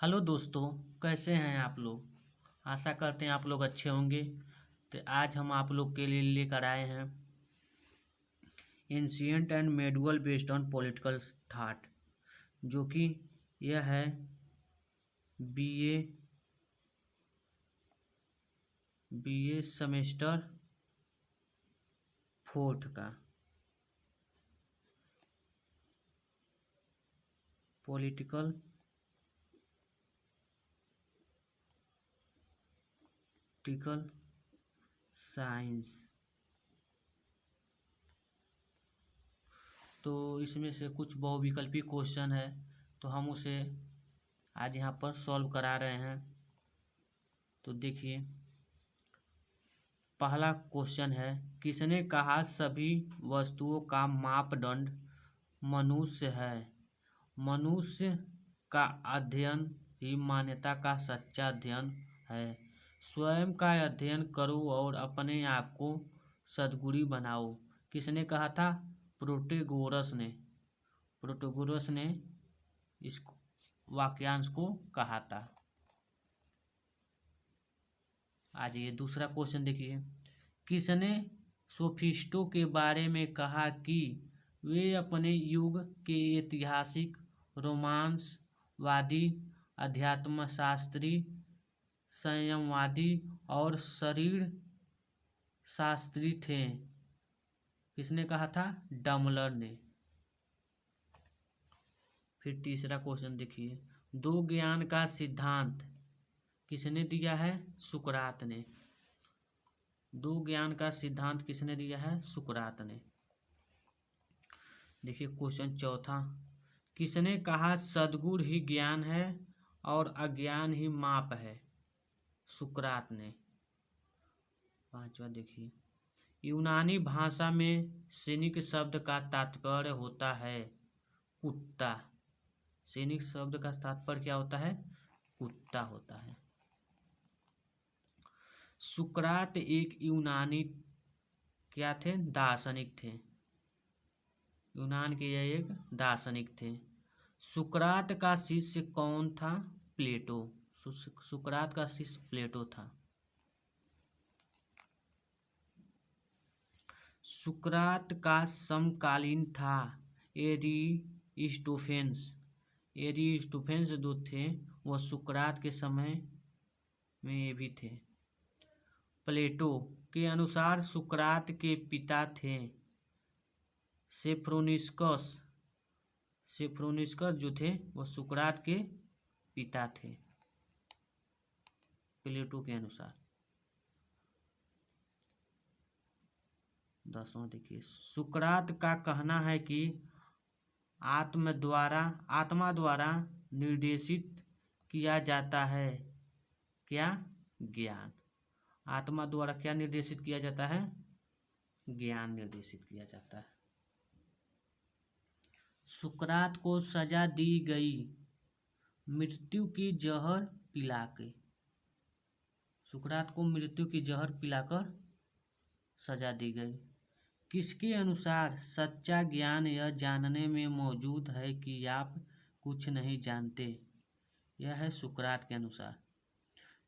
Hello दोस्तों। कैसे हैं आप लोग। आशा करते हैं आप लोग अच्छे होंगे। तो आज हम आप लोग के लिए लेकर आए हैं ancient and medieval based on political thought, जो कि यह है बीए सेमेस्टर 4 का पॉलिटिकल साइंस। तो इसमें से कुछ बहुविकल्पी क्वेश्चन है, तो हम उसे आज यहाँ पर सॉल्व करा रहे हैं। तो देखिए, पहला क्वेश्चन है, किसने कहा सभी वस्तुओं का मापदंड मनुष्य है। मनुष्य का अध्ययन ही मान्यता का सच्चा अध्ययन है। स्वयं का अध्ययन करो और अपने आप को सद्गुणी बनाओ। किसने कहा था? प्रोटेगोरस ने इस वाक्यांश को कहा था। आज ये दूसरा क्वेश्चन देखिए, किसने सोफिस्टों के बारे में कहा कि वे अपने युग के ऐतिहासिक, रोमांसवादी, अध्यात्मशास्त्री, संयमवादी और शरीर शास्त्री थे। किसने कहा था? डमलर ने। फिर तीसरा क्वेश्चन देखिए, दो ज्ञान का सिद्धांत किसने दिया है? सुकरात ने। दो ज्ञान का सिद्धांत किसने दिया है? सुकरात ने। देखिए क्वेश्चन चौथा, किसने कहा सद्गुण ही ज्ञान है और अज्ञान ही माप है? सुकरात ने। पांचवा देखिए, यूनानी भाषा में सैनिक शब्द का तात्पर्य होता है कुत्ता। सैनिक शब्द का तात्पर्य क्या होता है? कुत्ता होता है। सुकरात एक यूनानी क्या थे? दार्शनिक थे। यूनान के यह एक दार्शनिक थे। सुकरात का शिष्य कौन था? प्लेटो। सुकरात का शिष्य प्लेटो था। सुकरात का समकालीन था एरिस्टोफेन्स। एरिस्टोफेन्स जो थे वह सुकरात के समय में भी थे। प्लेटो के अनुसार सुकरात के पिता थे सेफ्रोनिस्कस। सेफ्रोनिस्कस जो थे वह सुकरात के पिता थे प्लेटो के अनुसार। 10वां देखिए, सुकरात का कहना है कि आत्मा द्वारा निर्देशित किया जाता है क्या? ज्ञान। आत्मा द्वारा क्या निर्देशित किया जाता है? ज्ञान निर्देशित किया जाता है। सुकरात को सजा दी गई मृत्यु की जहर पिलाके। सुकरात को मृत्यु की जहर पिलाकर सजा दी गई। किसके अनुसार सच्चा ज्ञान यह जानने में मौजूद है कि आप कुछ नहीं जानते? यह है सुकरात के अनुसार।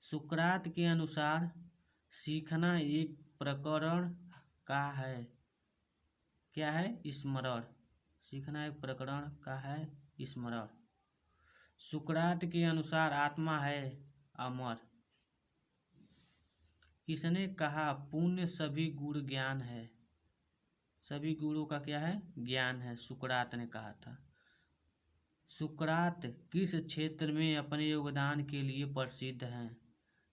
सुकरात के अनुसार सीखना एक प्रकरण का है। क्या है? स्मरण। सीखना एक प्रकरण का है स्मरण। सुकरात के अनुसार आत्मा है अमर। किसने कहा पुण्य सभी गुण ज्ञान है? सभी गुणों का क्या है? ज्ञान है। सुकरात ने कहा था। सुकरात किस क्षेत्र में अपने योगदान के लिए प्रसिद्ध हैं?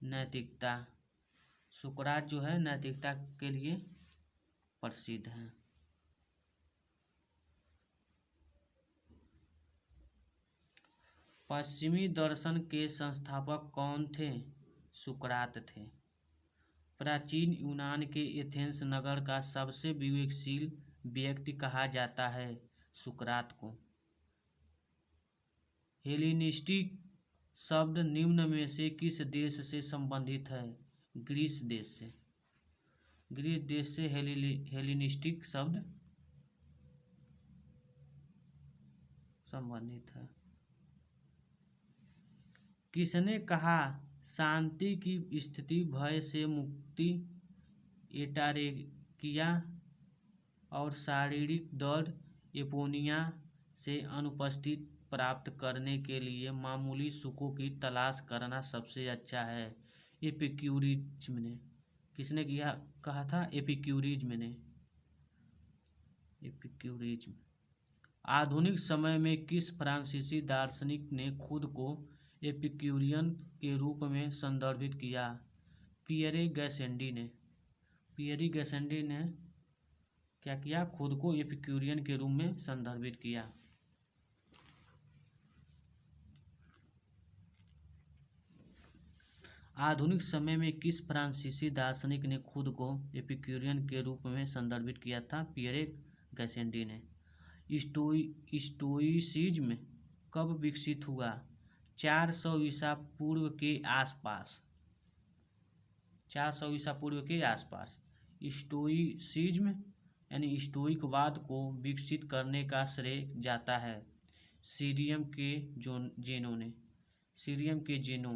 नैतिकता। सुकरात जो है नैतिकता के लिए प्रसिद्ध हैं। पश्चिमी दर्शन के संस्थापक कौन थे? सुकरात थे। प्राचीन यूनान के एथेंस नगर का सबसे विवेकशील व्यक्ति कहा जाता है सुकरात को। हेलेनिस्टिक शब्द निम्न में से किस देश से संबंधित है? ग्रीस देश से। ग्रीस देश से हेलेनिस्टिक शब्द संबंधित है। किसने कहा शांति की स्थिति भय से मुक्ति, एटारेकिया और शारीरिक दर्द एपोनिया से अनुपस्थित प्राप्त करने के लिए मामूली सुखों की तलाश करना सबसे अच्छा है। एपिक्यूरिज्म ने, किसने कहा था? एपिक्यूरिज्म ने। एपिक्यूरिज्म। आधुनिक समय में किस फ्रांसीसी दार्शनिक ने खुद को एपिक्यूरियन के रूप में संदर्भित किया? पियरे गैसेंडी ने। पियरे गैसेंडी ने क्या किया? खुद को एपिक्यूरियन के रूप में संदर्भित किया। आधुनिक समय में किस फ्रांसीसी दार्शनिक ने खुद को एपिक्यूरियन के रूप में संदर्भित किया था? पियरे गैसेंडी ने। स्टोइसिज्म कब विकसित हुआ? 400 ईसा पूर्व के आसपास। 400 ईसा पूर्व के आसपास स्टोइसिज्म यानी स्टोइकवाद को विकसित करने का श्रेय जाता है सीरियम के जेनो ने। सीरियम के जेनो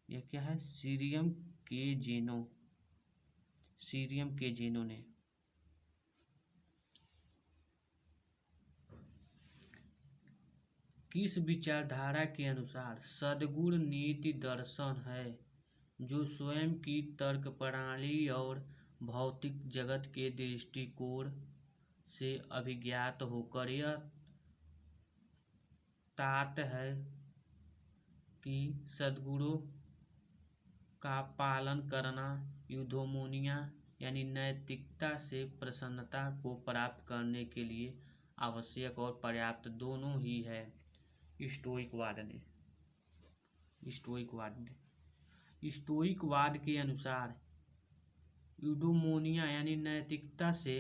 यह क्या है? सीरियम के जेनो ने। किस विचारधारा के अनुसार सद्गुण नीति दर्शन है जो स्वयं की तर्क प्रणाली और भौतिक जगत के दृष्टिकोण से अभिज्ञात होकर यह तात है कि सद्गुणों का पालन करना यूडोमोनिया यानी नैतिकता से प्रसन्नता को प्राप्त करने के लिए आवश्यक और पर्याप्त दोनों ही है। स्टोइकवाद के अनुसार यूडोमोनिया यानी नैतिकता से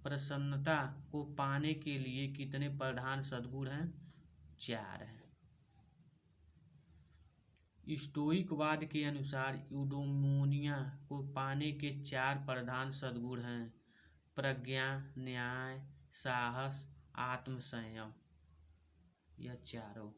प्रसन्नता को पाने के लिए कितने प्रधान सद्गुण हैं? 4 हैं। स्टोइकवाद के अनुसार यूडोमोनिया को पाने के 4 प्रधान सद्गुण हैं: प्रज्ञा, न्याय, साहस, आत्मसंयम। यह चारों।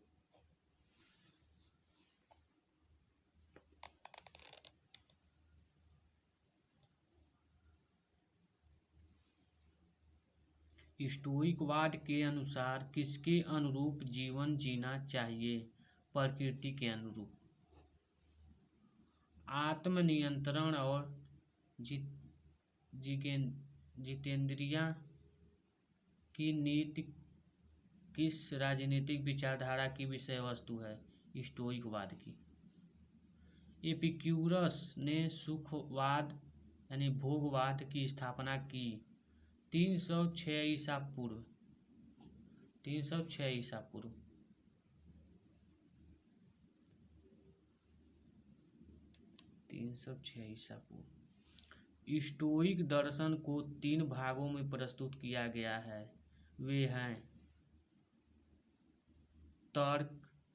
स्टोइकवाद के अनुसार किसके अनुरूप जीवन जीना चाहिए? प्रकृति के अनुरूप। आत्मनियंत्रण और जितेंद्रिया की नीति किस राजनीतिक विचारधारा की विषय वस्तु है? स्टोइकवाद की। एपिक्यूरस ने सुखवाद यानी भोगवाद की स्थापना की 306 ईसा पूर्व। 306 ईसा पूर्व। स्टोइक दर्शन को 3 भागों में प्रस्तुत किया गया है। वे हैं तर्क,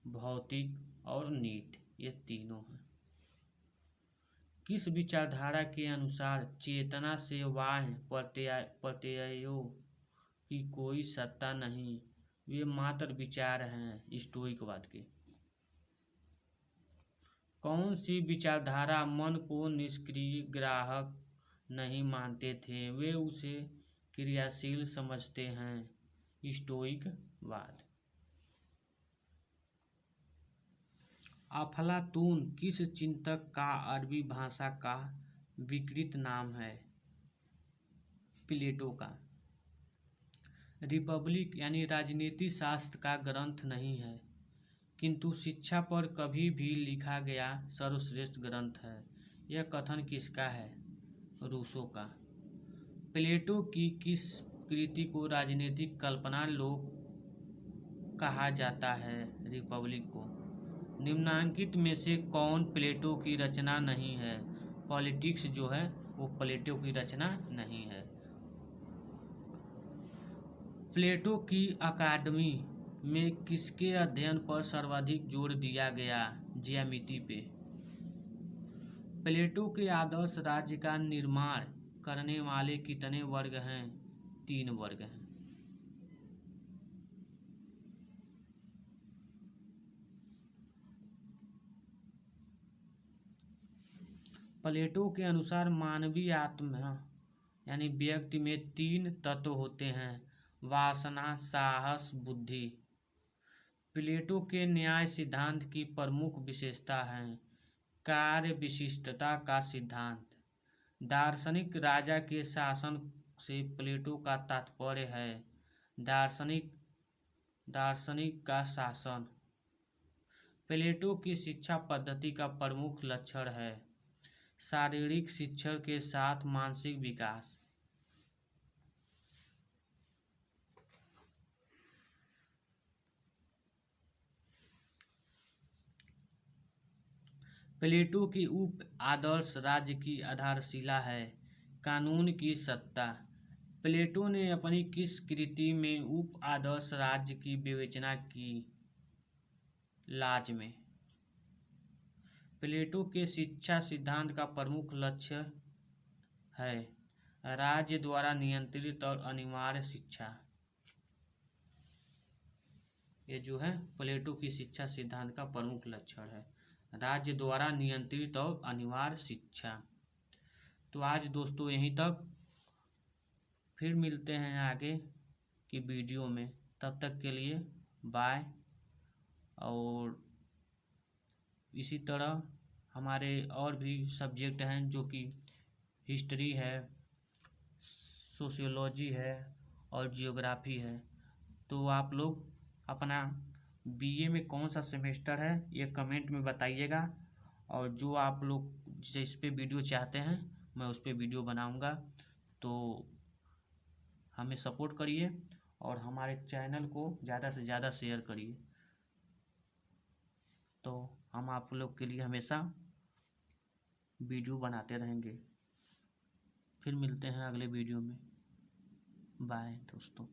भौतिक और नीति। ये तीनों हैं। किस विचारधारा के अनुसार चेतना से बाह्य प्रत्ययों की कोई सत्ता नहीं, वे मात्र विचार हैं? स्टोइकवाद के। कौन सी विचारधारा मन को निष्क्रिय ग्राहक नहीं मानते थे, वे उसे क्रियाशील समझते हैं? स्टोइकवाद। अफलातून किस चिंतक का अरबी भाषा का विकृत नाम है? प्लेटो का। रिपब्लिक यानी राजनीति शास्त्र का ग्रंथ नहीं है, किंतु शिक्षा पर कभी भी लिखा गया सर्वश्रेष्ठ ग्रंथ है। यह कथन किसका है? रूसो का। प्लेटो की किस कृति को राजनीतिक कल्पना लोक कहा जाता है? रिपब्लिक को। निम्नांकित में से कौन प्लेटो की रचना नहीं है? पॉलिटिक्स जो है वो प्लेटो की रचना नहीं है। प्लेटो की अकादमी में किसके अध्ययन पर सर्वाधिक जोर दिया गया? ज्यामिति पे। प्लेटो के आदर्श राज्य का निर्माण करने वाले कितने वर्ग हैं? 3 वर्ग हैं। प्लेटो के अनुसार मानवीय आत्मा यानी व्यक्ति में 3 तत्व होते हैं: वासना, साहस, बुद्धि। प्लेटो के न्याय सिद्धांत की प्रमुख विशेषता है कार्य विशिष्टता का सिद्धांत। दार्शनिक राजा के शासन से प्लेटो का तात्पर्य है दार्शनिक का शासन। प्लेटो की शिक्षा पद्धति का प्रमुख लक्षण है शारीरिक शिक्षण के साथ मानसिक विकास। प्लेटो की उप आदर्श राज्य की आधारशिला है कानून की सत्ता। प्लेटो ने अपनी किस कृति में उप आदर्श राज्य की विवेचना की? लाज में। प्लेटो के शिक्षा सिद्धांत का प्रमुख लक्ष्य है राज्य द्वारा नियंत्रित और अनिवार्य शिक्षा। ये जो है प्लेटो की शिक्षा सिद्धांत का प्रमुख लक्षण है राज्य द्वारा नियंत्रित और अनिवार्य शिक्षा। तो आज दोस्तों यहीं तक, फिर मिलते हैं आगे की वीडियो में। तब तक के लिए बाय। और इसी तरह हमारे और भी सब्जेक्ट हैं जो कि हिस्ट्री है, सोशियोलॉजी है और जियोग्राफी है। तो आप लोग अपना बीए में कौन सा सेमेस्टर है ये कमेंट में बताइएगा, और जो आप लोग जिस पे वीडियो चाहते हैं मैं उस पे वीडियो बनाऊंगा। तो हमें सपोर्ट करिए और हमारे चैनल को ज़्यादा से ज़्यादा शेयर करिए। तो हम आप लोग के लिए हमेशा वीडियो बनाते रहेंगे। फिर मिलते हैं अगले वीडियो में। बाय दोस्तों।